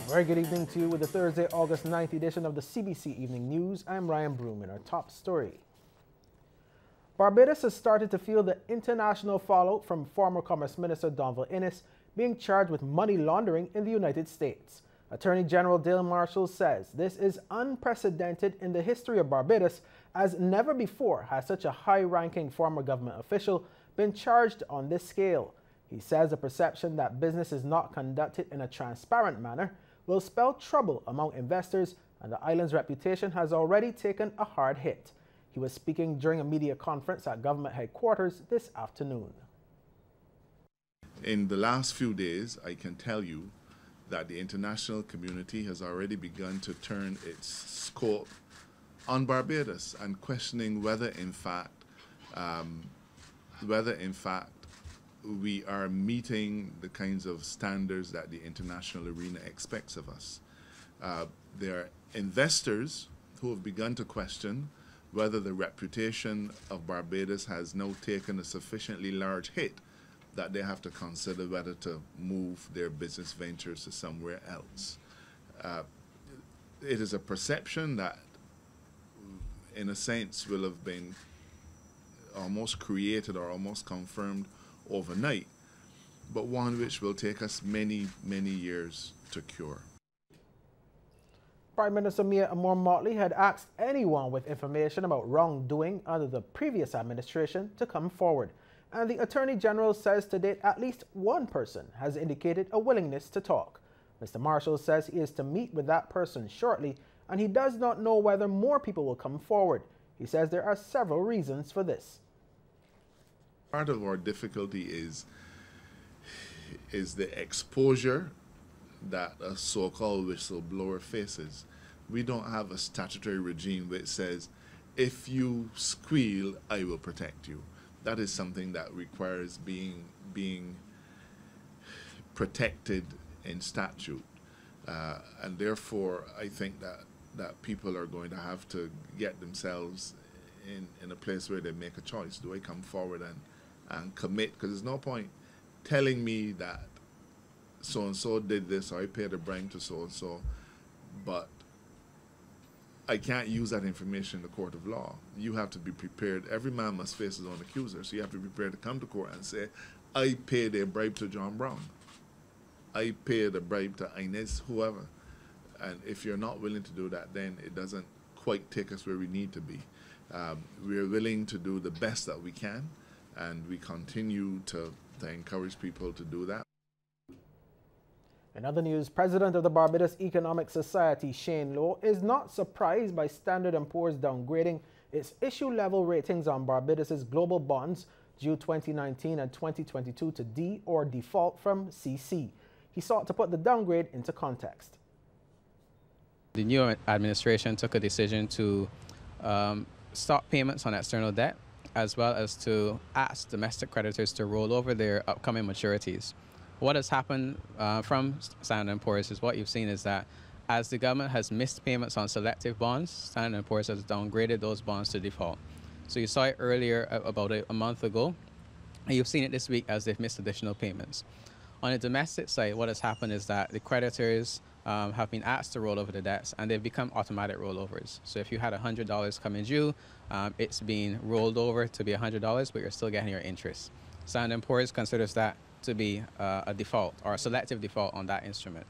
Very good evening to you with the Thursday, August 9th edition of the CBC Evening News. I'm Ryan Broom in our top story. Barbados has started to feel the international fallout from former Commerce Minister Donald Innes being charged with money laundering in the United States. Attorney General Dale Marshall says this is unprecedented in the history of Barbados, as never before has such a high-ranking former government official been charged on this scale. He says the perception that business is not conducted in a transparent manner will spell trouble among investors, and the island's reputation has already taken a hard hit. He was speaking during a media conference at government headquarters this afternoon. In the last few days, I can tell you that the international community has already begun to turn its scope on Barbados and questioning whether in fact we are meeting the kinds of standards that the international arena expects of us. There are investors who have begun to question whether the reputation of Barbados has now taken a sufficiently large hit that they have to consider whether to move their business ventures to somewhere else. It is a perception that, in a sense, will have been almost created or almost confirmed overnight, but one which will take us many, many years to cure. Prime Minister Mia Motley had asked anyone with information about wrongdoing under the previous administration to come forward, and the Attorney General says to date at least one person has indicated a willingness to talk. Mr. Marshall says he is to meet with that person shortly, and he does not know whether more people will come forward. He says there are several reasons for this. Part of our difficulty is the exposure that a so-called whistleblower faces. We don't have a statutory regime which says, if you squeal, I will protect you. That is something that requires being protected in statute. And therefore, I think that people are going to have to get themselves in a place where they make a choice. Do I come forward and commit? Because there's no point telling me that so-and-so did this, or I paid a bribe to so-and-so, but I can't use that information in the court of law. You have to be prepared. Every man must face his own accuser, so you have to be prepared to come to court and say, I paid a bribe to John Brown. I paid a bribe to Inez, whoever. And if you're not willing to do that, then it doesn't quite take us where we need to be. We're willing to do the best that we can, and we continue to encourage people to do that. In other news, President of the Barbados Economic Society, Shane Lowe, is not surprised by Standard & Poor's downgrading its issue-level ratings on Barbados's global bonds due 2019 and 2022 to D or default from CC. He sought to put the downgrade into context. The new administration took a decision to stop payments on external debt, as well as to ask domestic creditors to roll over their upcoming maturities. What has happened from Standard & Poor's is what you've seen is that as the government has missed payments on selective bonds, Standard & Poor's has downgraded those bonds to default. So you saw it earlier about a month ago, and you've seen it this week as they've missed additional payments. On the domestic side, what has happened is that the creditors have been asked to roll over the debts, and they've become automatic rollovers. So if you had $100 coming due, it's being rolled over to be $100, but you're still getting your interest. Standard & Poor's considers that to be a default or a selective default on that instrument.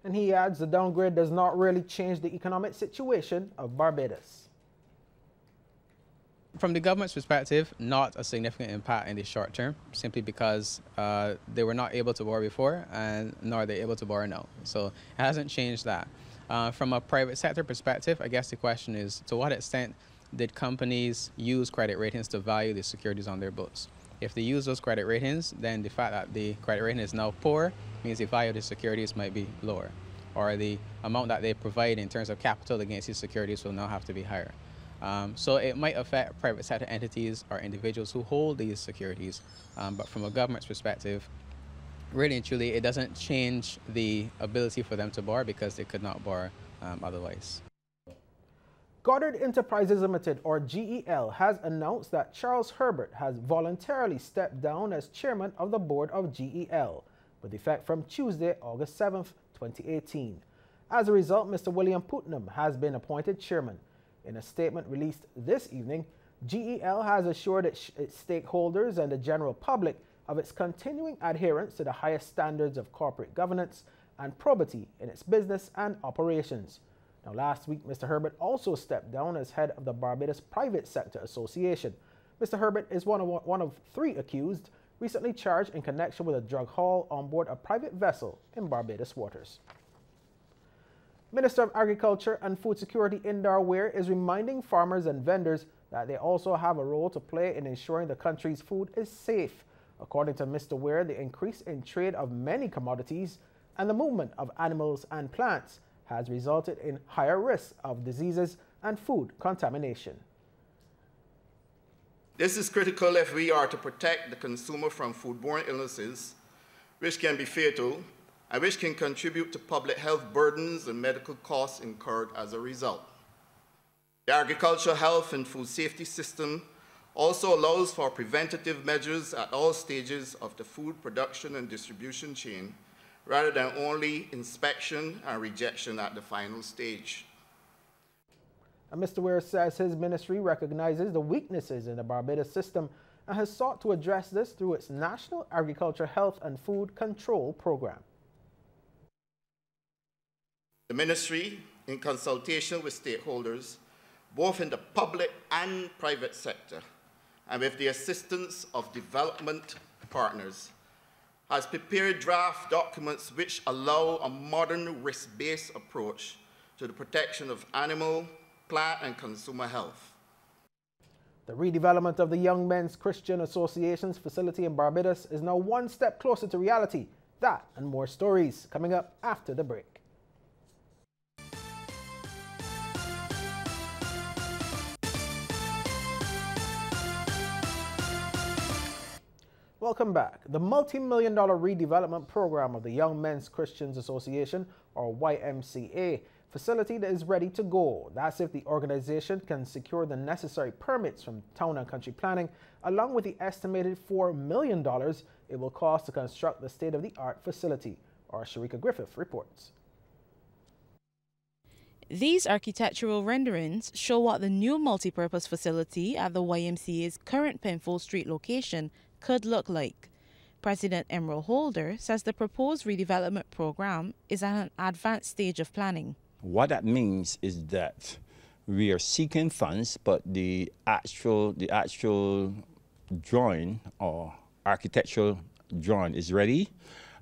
And he adds the downgrade does not really change the economic situation of Barbados. From the government's perspective, not a significant impact in the short term, simply because they were not able to borrow before, and nor are they able to borrow now. So it hasn't changed that. From a private sector perspective, I guess the question is, to what extent did companies use credit ratings to value the securities on their books? If they use those credit ratings, then the fact that the credit rating is now poor means the value of the securities might be lower, or the amount that they provide in terms of capital against these securities will now have to be higher. So it might affect private sector entities or individuals who hold these securities, but from a government's perspective, really and truly, it doesn't change the ability for them to borrow because they could not borrow otherwise. Goddard Enterprises Limited, or GEL, has announced that Charles Herbert has voluntarily stepped down as chairman of the board of GEL, with effect from Tuesday, August 7th, 2018. As a result, Mr. William Putnam has been appointed chairman. In a statement released this evening, GEL has assured its stakeholders and the general public of its continuing adherence to the highest standards of corporate governance and probity in its business and operations. Now, last week, Mr. Herbert also stepped down as head of the Barbados Private Sector Association. Mr. Herbert is one of 3 accused recently charged in connection with a drug haul on board a private vessel in Barbados waters. Minister of Agriculture and Food Security Indar Ware is reminding farmers and vendors that they also have a role to play in ensuring the country's food is safe. According to Mr. Ware, the increase in trade of many commodities and the movement of animals and plants has resulted in higher risks of diseases and food contamination. This is critical if we are to protect the consumer from foodborne illnesses, which can be fatal and which can contribute to public health burdens and medical costs incurred as a result. The agricultural health and food safety system also allows for preventative measures at all stages of the food production and distribution chain, rather than only inspection and rejection at the final stage. And Mr. Ware says his ministry recognizes the weaknesses in the Barbados system and has sought to address this through its National Agriculture Health and Food Control Program. The ministry, in consultation with stakeholders, both in the public and private sector, and with the assistance of development partners, has prepared draft documents which allow a modern risk-based approach to the protection of animal, plant, and consumer health. The redevelopment of the Young Men's Christian Association's facility in Barbados is now one step closer to reality. That and more stories coming up after the break. Welcome back. The multi-million-dollar redevelopment program of the Young Men's Christians Association, or YMCA, facility that is ready to go. That's if the organization can secure the necessary permits from Town and Country Planning, along with the estimated $4 million it will cost to construct the state-of-the-art facility. Our Sharika Griffith reports. These architectural renderings show what the new multi-purpose facility at the YMCA's current Penfold Street location could look like. President Emerald Holder says the proposed redevelopment program is at an advanced stage of planning. What that means is that we are seeking funds, but the actual drawing or architectural drawing is ready,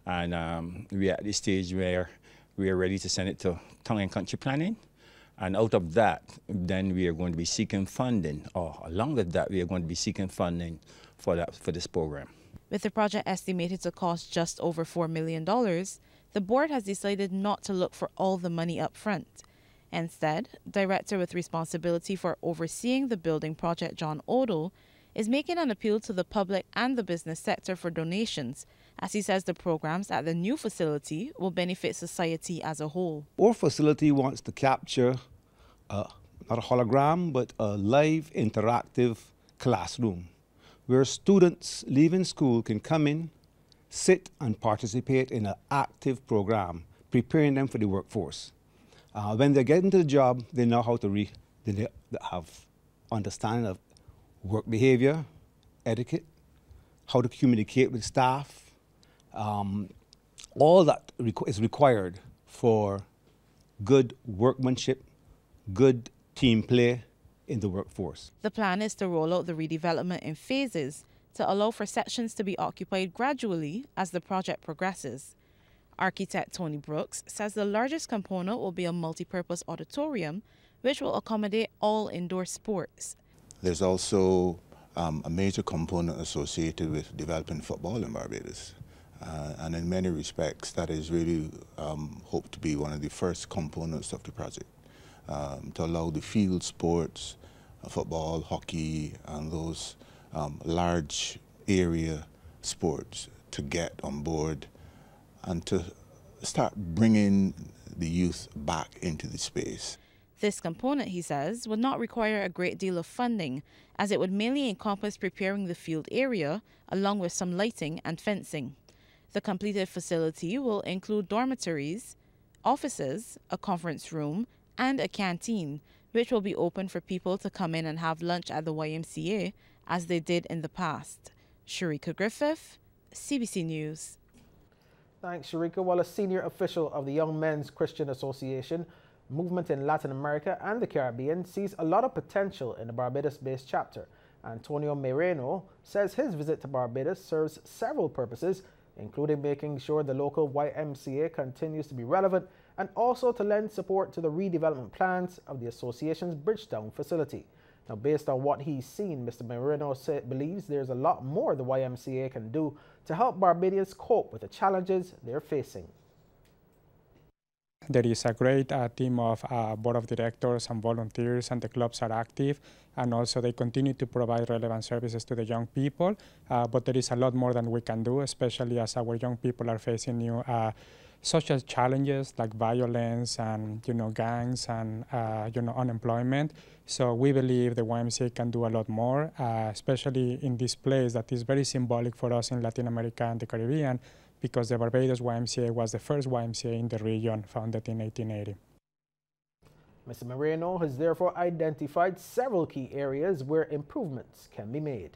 and we are at the stage where we are ready to send it to Town and Country Planning. And out of that, then we are going to be seeking funding, or along with that, we are going to be seeking funding for this program. With the project estimated to cost just over $4 million, the board has decided not to look for all the money up front. Instead, Director with responsibility for overseeing the building project, John Odell, is making an appeal to the public and the business sector for donations, as he says the programs at the new facility will benefit society as a whole. Our facility wants to capture not a hologram, but a live interactive classroom where students leaving school can come in, sit and participate in an active program, preparing them for the workforce. When they get into the job, they know how to they have understanding of work behavior, etiquette, how to communicate with staff. All that is required for good workmanship, good team play in the workforce. The plan is to roll out the redevelopment in phases to allow for sections to be occupied gradually as the project progresses. Architect Tony Brooks says the largest component will be a multi-purpose auditorium, which will accommodate all indoor sports. There's also a major component associated with developing football in Barbados. And in many respects, that is really hoped to be one of the first components of the project, to allow the field sports, football, hockey, and those large area sports to get on board and to start bringing the youth back into the space. This component, he says, would not require a great deal of funding, as it would mainly encompass preparing the field area along with some lighting and fencing. The completed facility will include dormitories, offices, a conference room, and a canteen, which will be open for people to come in and have lunch at the YMCA as they did in the past. Sharika Griffith, CBC News. Thanks, Sharika. While a senior official of the Young Men's Christian Association movement in Latin America and the Caribbean sees a lot of potential in the Barbados-based chapter, Antonio Moreno says his visit to Barbados serves several purposes, including making sure the local YMCA continues to be relevant and also to lend support to the redevelopment plans of the association's Bridgetown facility. Now, based on what he's seen, Mr. Moreno believes there's a lot more the YMCA can do to help Barbadians cope with the challenges they're facing. There is a great team of board of directors and volunteers, and the clubs are active, and also they continue to provide relevant services to the young people. But there is a lot more than we can do, especially as our young people are facing new social challenges like violence and gangs and unemployment. So we believe the YMCA can do a lot more, especially in this place that is very symbolic for us in Latin America and the Caribbean, because the Barbados YMCA was the first YMCA in the region, founded in 1880. Mr. Moreno has therefore identified several key areas where improvements can be made.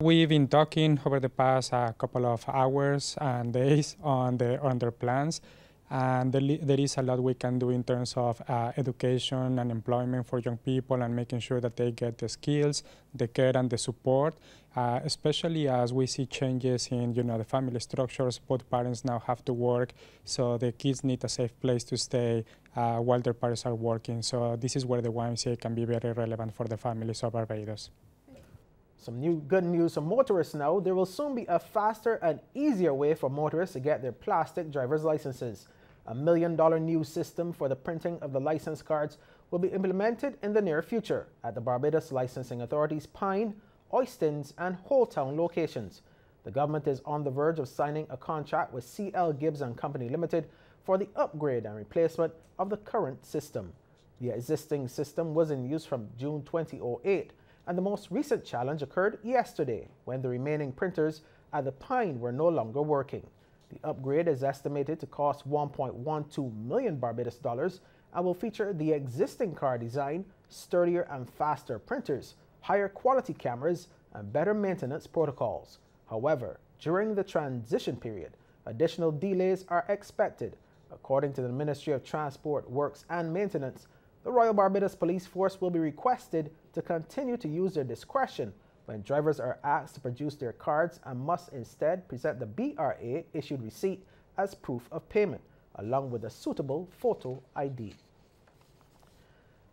We've been talking over the past couple of hours and days on their plans, and there is a lot we can do in terms of education and employment for young people and making sure that they get the skills, the care and the support, especially as we see changes in the family structures. Both parents now have to work, so the kids need a safe place to stay while their parents are working. So this is where the YMCA can be very relevant for the families of Barbados. Some good news for motorists now. There will soon be a faster and easier way for motorists to get their plastic driver's licenses. $1 million new system for the printing of the license cards will be implemented in the near future at the Barbados Licensing Authority's Pine, Oistins, and Holetown locations. The government is on the verge of signing a contract with C.L. Gibbs & Company Limited for the upgrade and replacement of the current system. The existing system was in use from June 2008, and the most recent challenge occurred yesterday when the remaining printers at the Pine were no longer working. The upgrade is estimated to cost $1.12 million Barbados dollars and will feature the existing car design, sturdier and faster printers, higher quality cameras, and better maintenance protocols. However, during the transition period, additional delays are expected. According to the Ministry of Transport, Works and Maintenance, the Royal Barbados Police Force will be requested to continue to use their discretion when drivers are asked to produce their cards and must instead present the BRA-issued receipt as proof of payment, along with a suitable photo ID.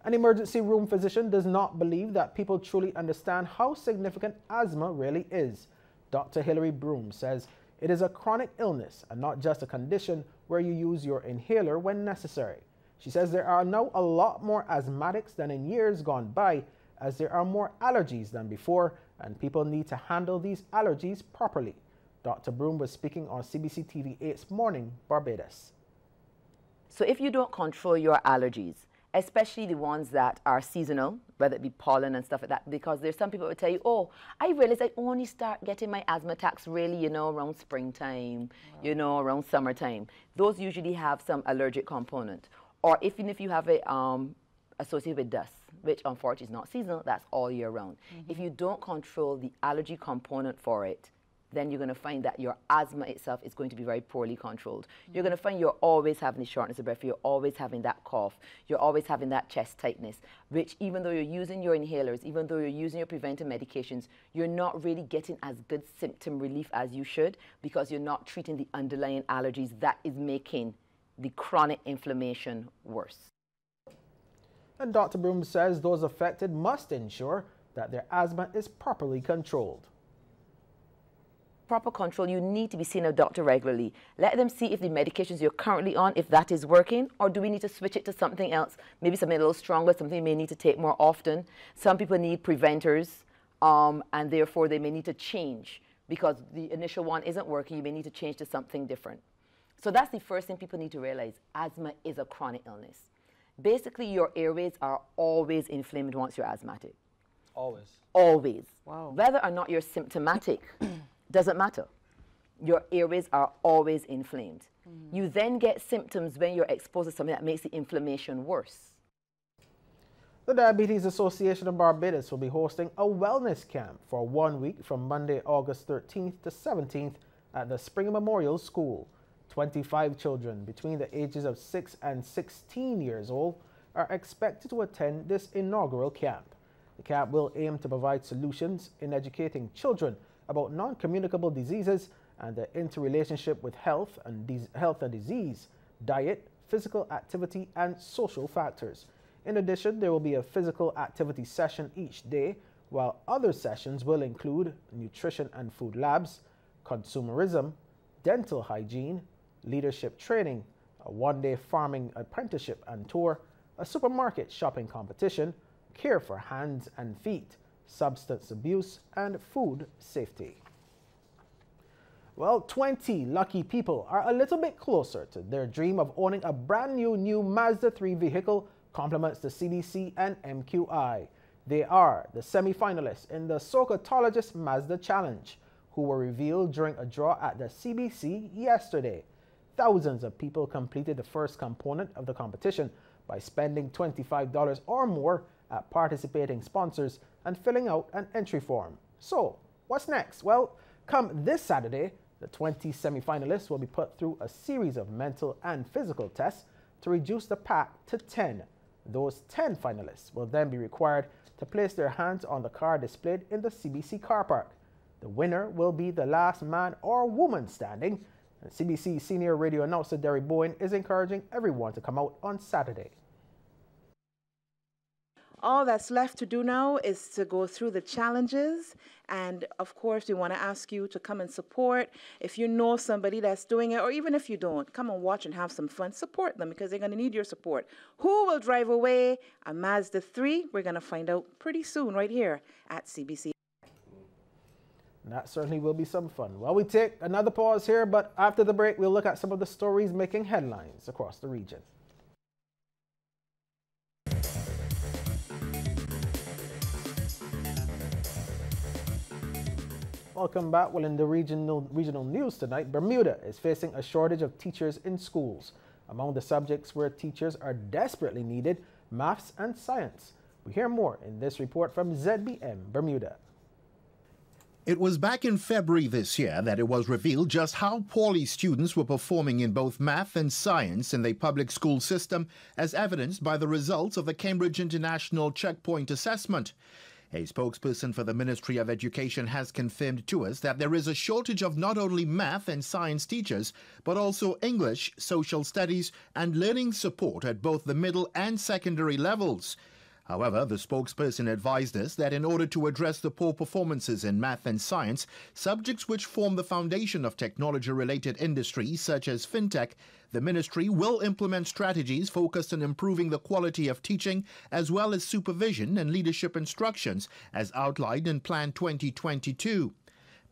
An emergency room physician does not believe that people truly understand how significant asthma really is. Dr. Hilary Broom says it is a chronic illness and not just a condition where you use your inhaler when necessary. She says there are now a lot more asthmatics than in years gone by, as there are more allergies than before, and people need to handle these allergies properly. Dr. Broom was speaking on CBC TV 8's Morning Barbados. So if you don't control your allergies, especially the ones that are seasonal, whether it be pollen and stuff like that, because there's some people who tell you, oh, I realize I only start getting my asthma attacks really, around springtime, around summertime. Those usually have some allergic component. Or even if you have it associated with dust, which unfortunately is not seasonal, that's all year round. If you don't control the allergy component for it, then you're going to find that your asthma itself is going to be very poorly controlled. You're going to find you're always having the shortness of breath, you're always having that cough, you're always having that chest tightness, which even though you're using your inhalers, even though you're using your preventive medications, you're not really getting as good symptom relief as you should, because you're not treating the underlying allergies that is making the chronic inflammation worse. And Dr. Broom says those affected must ensure that their asthma is properly controlled. Proper control, you need to be seeing a doctor regularly. Let them see if the medications you're currently on, if that is working, or do we need to switch it to something else, maybe something a little stronger, something you may need to take more often. Some people need preventers, and therefore they may need to change because the initial one isn't working. You may need to change to something different. So that's the first thing people need to realize. Asthma is a chronic illness. Basically, your airways are always inflamed once you're asthmatic. Always? Always. Wow. Whether or not you're symptomatic doesn't matter. your airways are always inflamed. You then get symptoms when you're exposed to something that makes the inflammation worse. The Diabetes Association of Barbados will be hosting a wellness camp for 1 week from Monday, August 13th to 17th at the Spring Memorial School. 25 children between the ages of 6 and 16 years old are expected to attend this inaugural camp. The camp will aim to provide solutions in educating children about non-communicable diseases and the interrelationship with health and disease, diet, physical activity, and social factors. In addition, there will be a physical activity session each day, while other sessions will include nutrition and food labs, consumerism, dental hygiene, leadership training, a one-day farming apprenticeship and tour, a supermarket shopping competition, care for hands and feet, substance abuse, and food safety. Well, 20 lucky people are a little bit closer to their dream of owning a brand new Mazda 3 vehicle complements the Cbc and MQI. They are the semi-finalists in the Socotologist Mazda Challenge, who were revealed during a draw at the Cbc yesterday. Thousands of people completed the first component of the competition by spending $25 or more at participating sponsors and filling out an entry form. So, what's next? Well, come this Saturday, the 20 semi-finalists will be put through a series of mental and physical tests to reduce the pack to 10. Those 10 finalists will then be required to place their hands on the car displayed in the Cbc car park. The winner will be the last man or woman standing. And Cbc senior radio announcer Derry Bowen is encouraging everyone to come out on Saturday. All that's left to do now is to go through the challenges, and of course we want to ask you to come and support. If you know somebody that's doing it, or even if you don't, come and watch and have some fun. Support them because they're going to need your support. Who will drive away a Mazda 3? We're going to find out pretty soon right here at CBC. That certainly will be some fun. Well, we take another pause here, but after the break, we'll look at some of the stories making headlines across the region. Welcome back. Well, in the regional news tonight, Bermuda is facing a shortage of teachers in schools. Among the subjects where teachers are desperately needed, maths and science. We hear more in this report from ZBM Bermuda. It was back in February this year that it was revealed just how poorly students were performing in both math and science in the public school system, as evidenced by the results of the Cambridge International Checkpoint Assessment. A spokesperson for the Ministry of Education has confirmed to us that there is a shortage of not only math and science teachers, but also English, social studies, and learning support at both the middle and secondary levels. However, the spokesperson advised us that in order to address the poor performances in math and science, subjects which form the foundation of technology-related industries such as fintech, the ministry will implement strategies focused on improving the quality of teaching as well as supervision and leadership instructions as outlined in Plan 2022.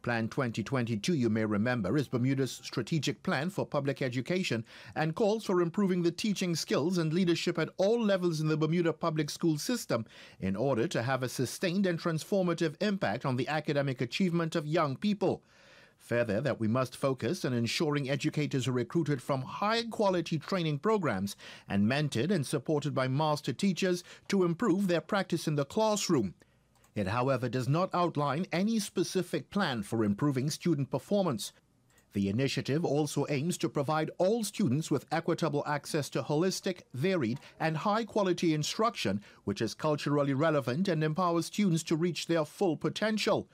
Plan 2022, you may remember, is Bermuda's strategic plan for public education and calls for improving the teaching skills and leadership at all levels in the Bermuda public school system in order to have a sustained and transformative impact on the academic achievement of young people. Further, that we must focus on ensuring educators are recruited from high-quality training programs and mentored and supported by master teachers to improve their practice in the classroom. It, however, does not outline any specific plan for improving student performance. The initiative also aims to provide all students with equitable access to holistic, varied, and high-quality instruction, which is culturally relevant and empowers students to reach their full potential.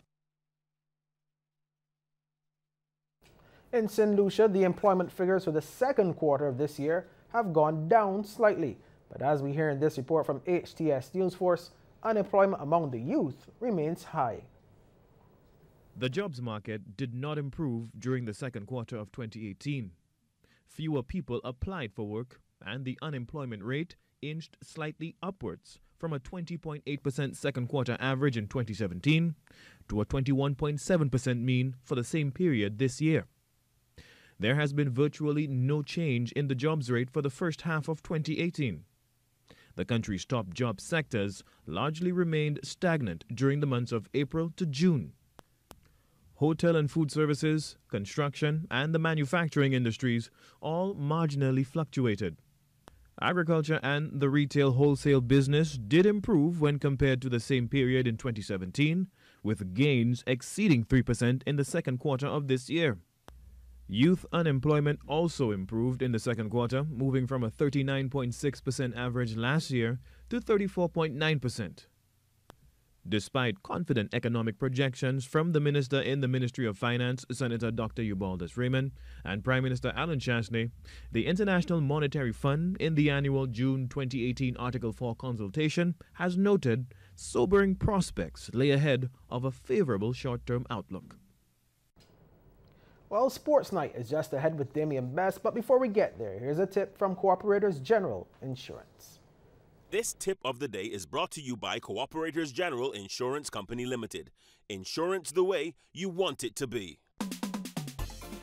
In St. Lucia, the employment figures for the second quarter of this year have gone down slightly. But as we hear in this report from HTS News Force, unemployment among the youth remains high. The jobs market did not improve during the second quarter of 2018. Fewer people applied for work, and the unemployment rate inched slightly upwards from a 20.8% second quarter average in 2017 to a 21.7% mean for the same period this year. There has been virtually no change in the jobs rate for the first half of 2018. The country's top job sectors largely remained stagnant during the months of April to June. Hotel and food services, construction, and the manufacturing industries all marginally fluctuated. Agriculture and the retail wholesale business did improve when compared to the same period in 2017, with gains exceeding 3% in the second quarter of this year. Youth unemployment also improved in the second quarter, moving from a 39.6% average last year to 34.9%. Despite confident economic projections from the Minister in the Ministry of Finance, Senator Dr. Eubaldas Raymond, and Prime Minister Alan Chasney, the International Monetary Fund in the annual June 2018 Article 4 consultation has noted sobering prospects lay ahead of a favorable short-term outlook. Well, Sports Night is just ahead with Damian Best, but before we get there, here's a tip from Cooperators General Insurance. This tip of the day is brought to you by Cooperators General Insurance Company Limited. Insurance the way you want it to be.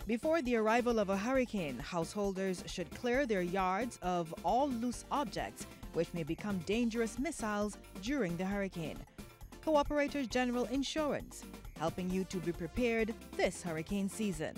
Before the arrival of a hurricane, householders should clear their yards of all loose objects which may become dangerous missiles during the hurricane. Cooperators General Insurance, helping you to be prepared this hurricane season.